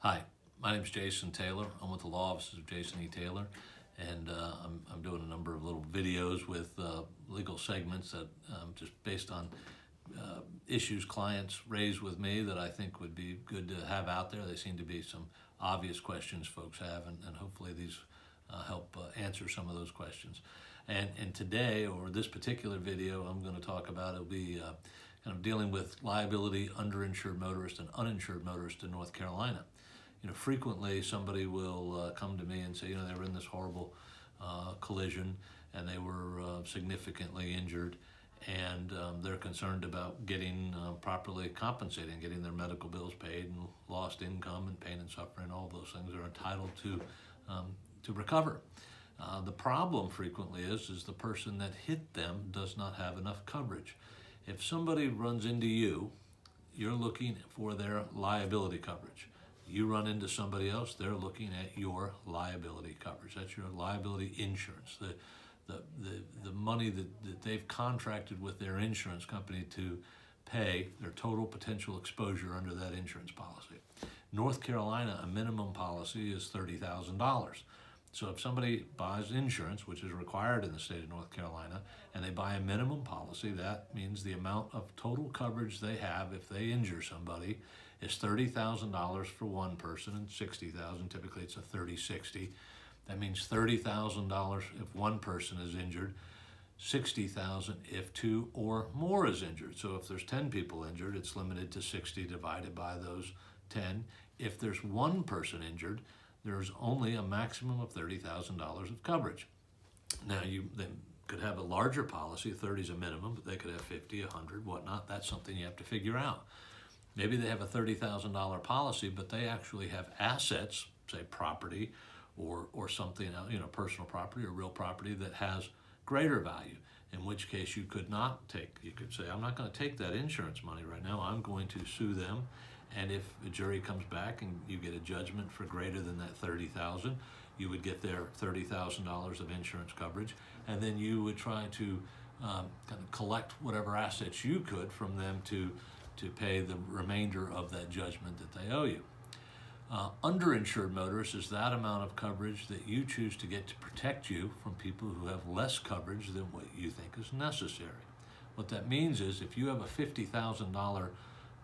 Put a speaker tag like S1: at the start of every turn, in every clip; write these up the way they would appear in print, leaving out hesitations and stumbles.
S1: Hi, my name is Jason Taylor. I'm with the law offices of Jason E. Taylor, and I'm doing a number of little videos with legal segments that just based on issues clients raise with me that I think would be good to have out there. They seem to be some obvious questions folks have, and hopefully these help answer some of those questions. And today, or this particular video, I'm going to talk about it'll be kind of dealing with liability, underinsured motorist, and uninsured motorist in North Carolina. Frequently somebody will come to me and say, they were in this horrible collision and they were significantly injured, and they're concerned about getting properly compensated and getting their medical bills paid, and lost income and pain and suffering. All those things are entitled to recover. The problem frequently is the person that hit them does not have enough coverage. If somebody runs into you, you're looking for their liability coverage. You run into somebody else, they're looking at your liability coverage. That's your liability insurance, the money that they've contracted with their insurance company to pay their total potential exposure under that insurance policy. North Carolina, a minimum policy is $30,000. So if somebody buys insurance, which is required in the state of North Carolina, and they buy a minimum policy, that means the amount of total coverage they have if they injure somebody is $30,000 for one person and $60,000. Typically it's a 30-60. That means $30,000 if one person is injured, $60,000 if two or more is injured. So if there's 10 people injured, it's limited to 60 divided by those 10. If there's one person injured, there's only a maximum of $30,000 of coverage. Now they could have a larger policy, 30 is a minimum, but they could have 50, 100, whatnot. That's something you have to figure out. Maybe they have a $30,000 policy, but they actually have assets, say property or something, personal property or real property that has greater value, in which case you could say, I'm not going to take that insurance money right now, I'm going to sue them. And if a jury comes back and you get a judgment for greater than that $30,000, you would get their $30,000 of insurance coverage, and then you would try to kind of collect whatever assets you could from them to pay the remainder of that judgment that they owe you. Underinsured motorists is that amount of coverage that you choose to get to protect you from people who have less coverage than what you think is necessary. What that means is if you have a $50,000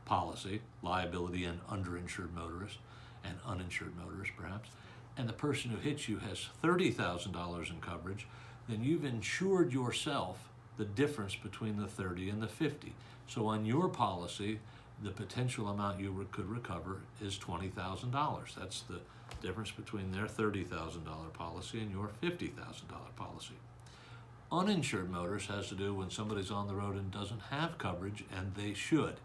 S1: policy, liability and underinsured motorist, and uninsured motorist perhaps, and the person who hits you has $30,000 in coverage, then you've insured yourself the difference between the 30 and the 50. So on your policy, the potential amount you could recover is $20,000. That's the difference between their $30,000 policy and your $50,000 policy. Uninsured motorist has to do when somebody's on the road and doesn't have coverage, and they should.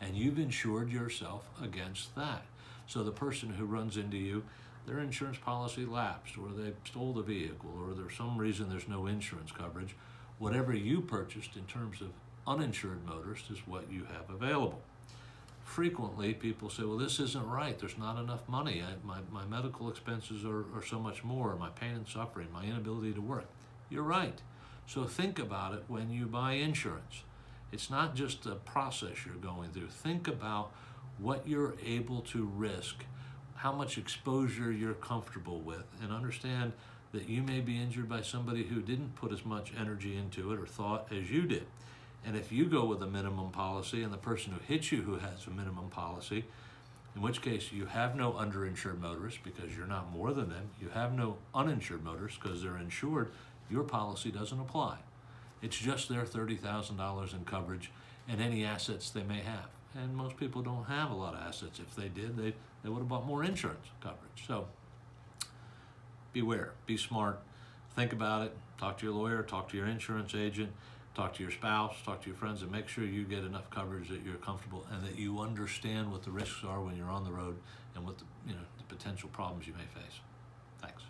S1: And you've insured yourself against that. So the person who runs into you, their insurance policy lapsed, or they stole the vehicle, or there's some reason there's no insurance coverage. Whatever you purchased in terms of uninsured motorist is what you have available. Frequently people say, well, this isn't right, there's not enough money, my medical expenses are so much more, my pain and suffering, my inability to work. You're right. So think about it when you buy insurance. It's not just a process you're going through. Think about what you're able to risk, how much exposure you're comfortable with, and understand that you may be injured by somebody who didn't put as much energy into it or thought as you did. And if you go with a minimum policy and the person who hits you who has a minimum policy, in which case you have no underinsured motorists because you're not more than them, you have no uninsured motorists because they're insured, your policy doesn't apply. It's just their $30,000 in coverage and any assets they may have. And most people don't have a lot of assets. If they did, they would have bought more insurance coverage. So beware, be smart, think about it, talk to your lawyer, talk to your insurance agent, talk to your spouse, talk to your friends, and make sure you get enough coverage that you're comfortable and that you understand what the risks are when you're on the road and what the potential problems you may face. Thanks.